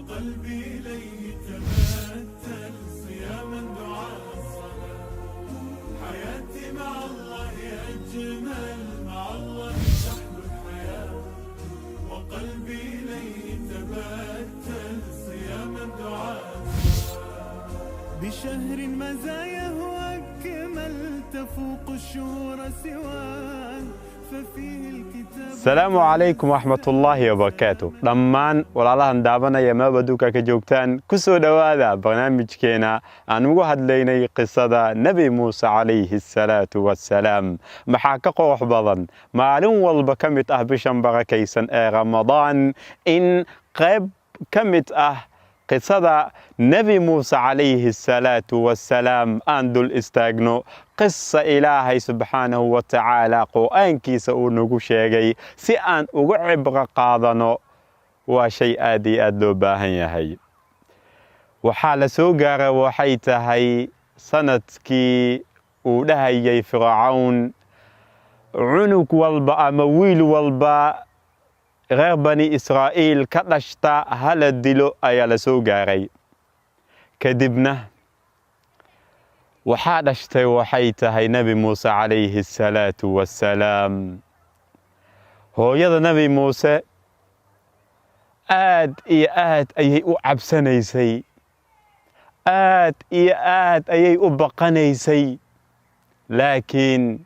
وقلبي إليه تبتل صياما دعاء الصلاة. حياتي مع الله أجمل، مع الله تحلو الحياة. وقلبي إليه تبتل صياما دعاء الصلاة. بشهر مزاياه أكمل، تفوق الشهور سواه، ففيه الكتاب. السلام عليكم ورحمة الله وبركاته. دمان walaalahan daabanaya maabaduka ka joogtaan ku soo dhawaada barnaamijkeena aan ugu hadlaynay qisada Nabi Muuse calayhi salaatu wassalaam. maxaa ka qoox badan maalin walba ka mid ah bishan barakaysan ee Ramadaan in qayb ka mid ah qisada Nabi Muuse calayhi salaatu wassalaam aan dul istaagno qissa Ilaahay subhanahu wa ta'ala quraankiisa uu nagu sheegay si aan ugu cibro qaadano. waa shay aad iyo aad loo baahan yahay. waxaa la soo gaaray waxay tahay sanadkii uu dhahayay Fircawn cunug walba ama wiil walba reer bani Israa'iil ka dhashta hala dilo ayaa la soo gaaray. kadibna waxaa dhashtay waxay tahay Nabi Muuse calayhi salaatu wassalaam. hooyada Nabi Muuse aad iyo aad ayay u cabsanaysay, aad iyo aad ayay u baqanaysay, laakiin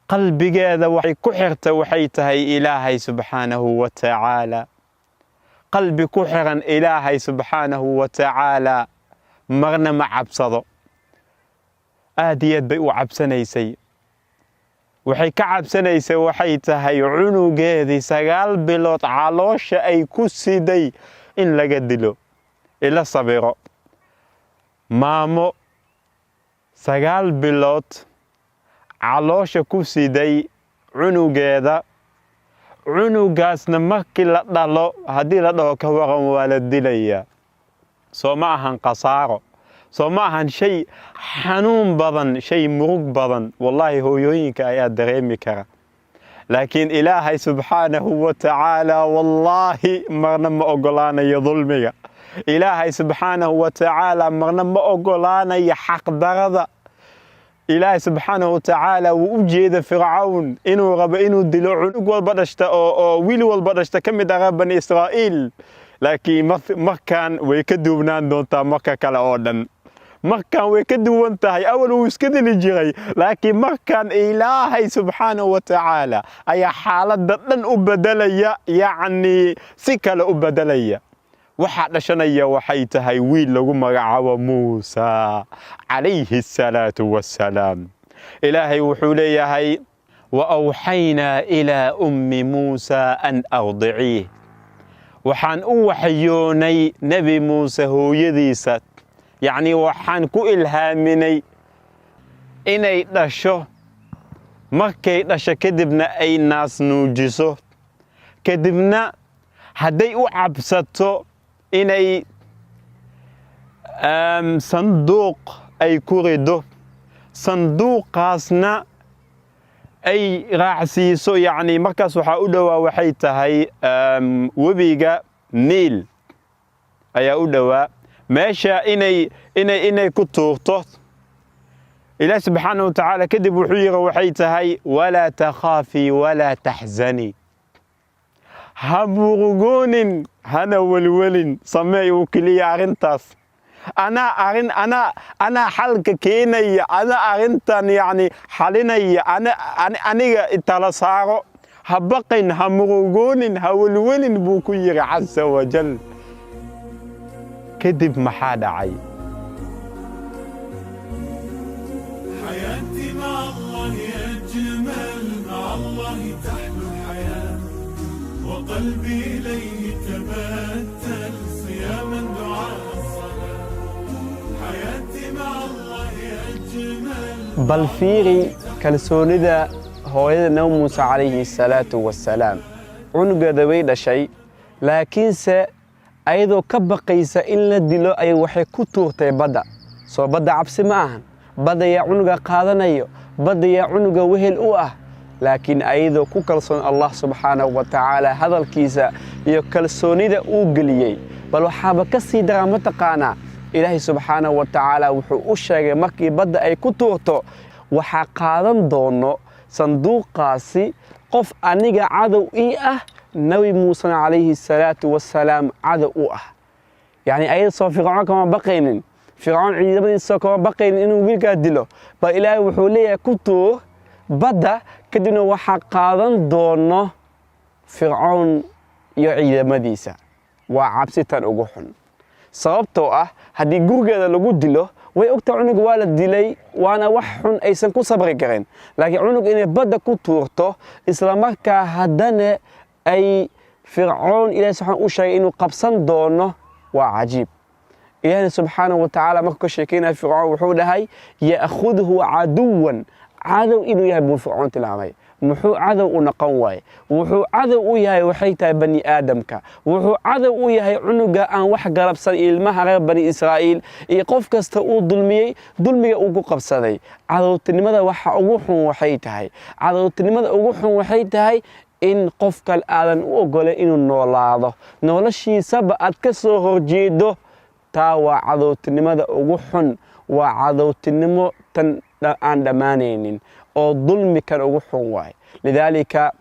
qalbigeeda waxay ku xirtay waxay tahay Ilaahay subhanahu wa ta'ala. qalbi ku xiran Ilaahay subhanahu wa ta'ala marna ma cabsado. aad iyo aad bay u cabsanaysay. waxay ka cabsanaysay waxay tahay cunugeedii 9 bilood caloosha ay ku siday in laga dilo. ila sabiro maamo 9 bilood caloosha ku siday cunugeeda, cunugaasna markii la dhalo haddii la dhaho ka waran waa la dilaya. soo ma ahan qasaaro, soo ma ahan shay xanuun badan, shay murug badan. wallahi hooyooyinka ayaa dareemi kara, laakiin Ilaahay subhanahu wa ta'ala wallahi marna ma ogolaanayo dulmiga. Ilaahay subhanahu wa ta'ala marna ma ogolaanayo xaqdarada. Ilaahay subhanahu wa ta'ala wuu u jeeda Fircawn inuu rabo inuu dilo cunug walba dhashta oo wiil walba dhashta ka mid ah bani Israa'iil, laakiin markaan way ka duubnaan doontaa marka kale oo dhan. markaan way ka duwan tahay. awal uu iska dili jiray, laakiin markaan Ilaahay subhanahu wa ta'ala ayaa xaaladda dhan u bedelaya, yacni si kale u bedelaya. waxaa dhashanaya waxay tahay wiil lagu magacaabo Muuse calayhi salaatu wassalaam. Ilaahay wuxuu leeyahay wa awxaynaa ilaa ummi Muuse an ardiciih. waxaan u waxyoonay Nabi Muuse hooyadiisa, yacni waxaan ku ilhaaminay inay dhasho. markay dhasho kadibna ay naas nuujiso, kadibna hadday u cabsato inay sanduuq ay ku rido, sanduuqaasna ay raacsiiso. yacni markaas waxaa u dhowaa waxay tahay webiga Niil ayaa u dhowaa meesha inay ku tuurto. Ilaahay subhanahu wa ta'ala kadib wuxuu yiri waxay tahay walaa takhaafi walaa taxzani. ha murugoonin hana walwalin, sameey uu kaliya arrintaas. ana xalka keenaya, ana arrintan yacni xalinaya, aniga itala saaro. ha baqin, ha murugoonin, ha walwalin buu ku yiri casa wajal. kadib maxaa dhacay? حياتي مع الله أجمل، مع الله تحلو الحياة. وقلبي إليه تبتل صياما دعاء الصلاة. حياتي مع الله أجمل. bal fiiri kalsoonida hooyada Nabi Muuse calayhi salaatu wassalaam. cunugeeda way dhashay, laakiinse ayadoo ka baqaysa in la dilo ay waxay ku tuurtay badda. soo badda cabsi ma ahan. badda yaa cunuga qaadanayo, badda yaa cunuga wehel u ah. laakiin ayadoo ku kalsoon Allah subhanahu wa ta'ala hadalkiisa iyo kalsoonida uu geliyey bal waxaaba ka sii daraa mataqaanaa ilaahay subxaanahu wa tacaala wuxuu u sheegay markii badda ay ku tuurto waxaa qaadan doono sanduuqaasi qof aniga cadow ii ah nabi muusena calayhi salaatu wasalaam cadow u ah yacni ayada soo fircoon kama baqaynin fircoon ciidamadiisa kama baqaynin inuu wiilkaa dilo bal ilaahay wuxuu leeyahay ku tuur badda kadibna waxaa qaadan doono fircoon iyo ciidamadiisa waa cabsi tan ugu xun sababtoo ah haddii gurigeeda lagu dilo way ogtaa cunug waa la dilay waana wax xun aysan ku sabri karin laakiin cunug inay badda ku tuurto isla markaa haddana ay fircoon ilaahay subxaanahu u sheegay inuu qabsan doono waa cajiib ilaahna subxaanahu wa tacaala markuu ka sheekeynaya fircoon wuxuu dhahay ya'khudhu caduwan cadow inuu yahay buu fircoon tilmaamay muxuu cadow u noqon waaye wuxuu cadow u yahay waxay tahay bani aadamka wuxuu cadow u yahay cunuga aan wax galabsan ilmaha reer bani israa'iil iyo qof kasta uu dulmiyey dulmiga uu ku qabsaday cadowtinimada waxa ugu xun waxay tahay cadowtinimada ugu xun waxay tahay in qofkan aadan u ogolay inuu noolaado noloshiisaba aad ka soo horjeedo taa waa cadowtinimada ugu xun waa cadowtinimo tan aan dhammaanaynin oo dulmi kan ugu xun waaye lidaalika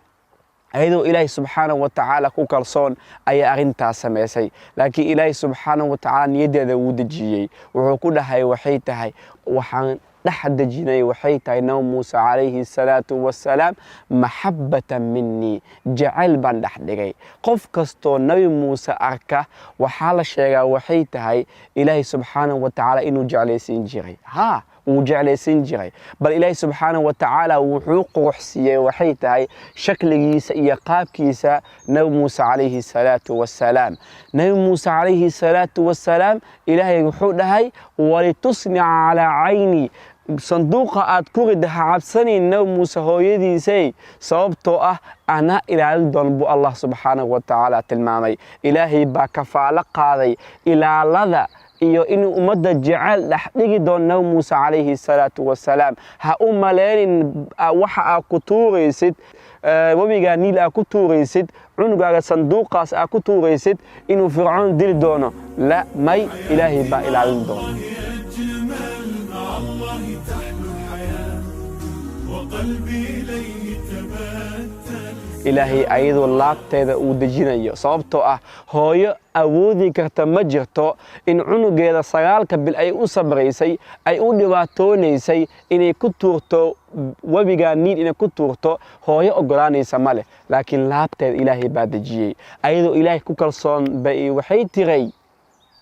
ayadoo ilaahay subxaanahu wa tacaala ku kalsoon ayaa arrintaas samaysay laakiin ilaahay subxaanahu wa tacaala niyaddeeda wuu dejiyey wuxuu ku dhahay waxay tahay waxaan dhex dejinay waxay tahay nabi muuse calayhi salaatu wasalaam maxabbatan minii jacayl baan dhex dhigay qof kastoo nabi muuse arka waxaa la sheegaa waxay tahay ilaahay subxaanahu wa tacaala inuu jeclaysiin jiray wuu jeclaysan jiray bal ilaahay subxaanahu wa tacaala wuxuu quruxsiiyey waxay tahay shakligiisa iyo qaabkiisa nabi muuse calayhi salaatu wasalaam nabi muuse calayhi salaatu wasalaam ilaahay wuxuu dhahay walitusnica calaa cayni sanduuqa aad ku ridda ha cabsanayn nabi muuse hooyadiisay sababtoo ah anaa ilaalin doon buu allah subxaanahu wa tacaala tilmaamay ilaahay baa kafaalo qaaday ilaalada iyo inuu ummadda jecel dhex dhigi doono nabi muuse calayhi salaatu wasalaam ha u maleynin waxa aad ku tuuraysid webigaa niil aad ku tuuraysid cunugaaga sanduuqaas aad ku tuuraysid inuu fircoon dili doono la may ilaahay baa ilaalin doona ilaahay ayadoo laabteeda uu dejinayo sababtoo ah hooyo awoodi karta ma jirto in cunugeeda 9 bil ay u sabraysay ay u dhibaatoonaysay inay ku tuurto webiga niil inay ku tuurto hooyo ogolaanaysa male laakiin laabteeda ilaahay baa dejiyey ayadoo ilaahay ku kalsoon bay waxay tiray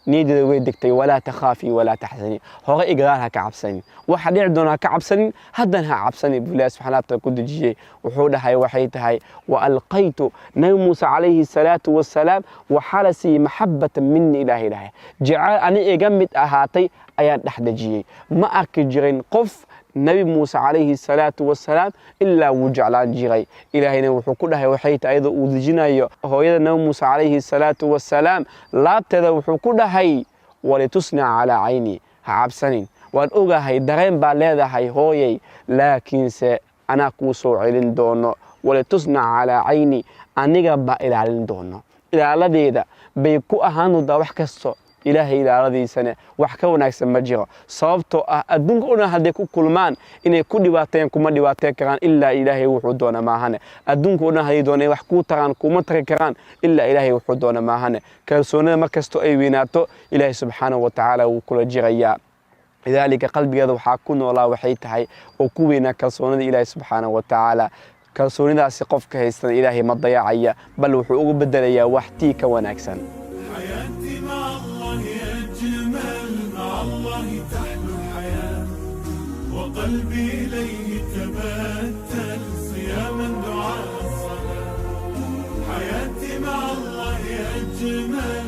نيدي ويدكتي ولا تخافي ولا تحزني هو إقرارها كعبسني واحد يعدونها كعبسني هدنها عبسني بالله سبحانه وتعالى كود جي وحودها وحيتها وألقيت نبي موسى عليه الصلاة والسلام وحالسي محبة مني إلهي إلهي جعل أني إجمد أهاتي أيات نحدجي ما أكجرين قف نبي موسى عليه الصلاة والسلام إلا وجعلان جيري إلهي نوحو كلها وحيت أيضا وذجنا هو يدا نبي موسى عليه الصلاة والسلام لا تدوحو كلها ولتصنع على عيني عبسنين والأوغا هاي درين باليدا هاي هوي لكن أنا كوسو علين دونو ولتصنع على عيني أنيغا با إلى علين دونو إلى لديدا بيكو أهانو دا وحكسو إلهي إلى هذه السنة وحكونا يسمى مجرى صابتو أدنك أنا هديكو كلمان إني كل ديواتين كما ديواتين كران إلا إلهي وحدونا معهنا أدنك أنا هدي دوني وحكو تران كما تركران إلا إلهي وحدونا معهنا كالسونا مركزتو أيويناتو إلهي سبحانه وتعالى وكل جريا لذلك قلبي هذا وحاكون والله وحيتهاي وكوينا كالسونا إلهي سبحانه وتعالى كالسونا دا سقفك هيستان إلهي ما ضيعيا بل وحقوق بدليا وحتيك ونكسن وقلبي إليه تبتل صياما دعاء الصلاة حياتي مع الله أجمل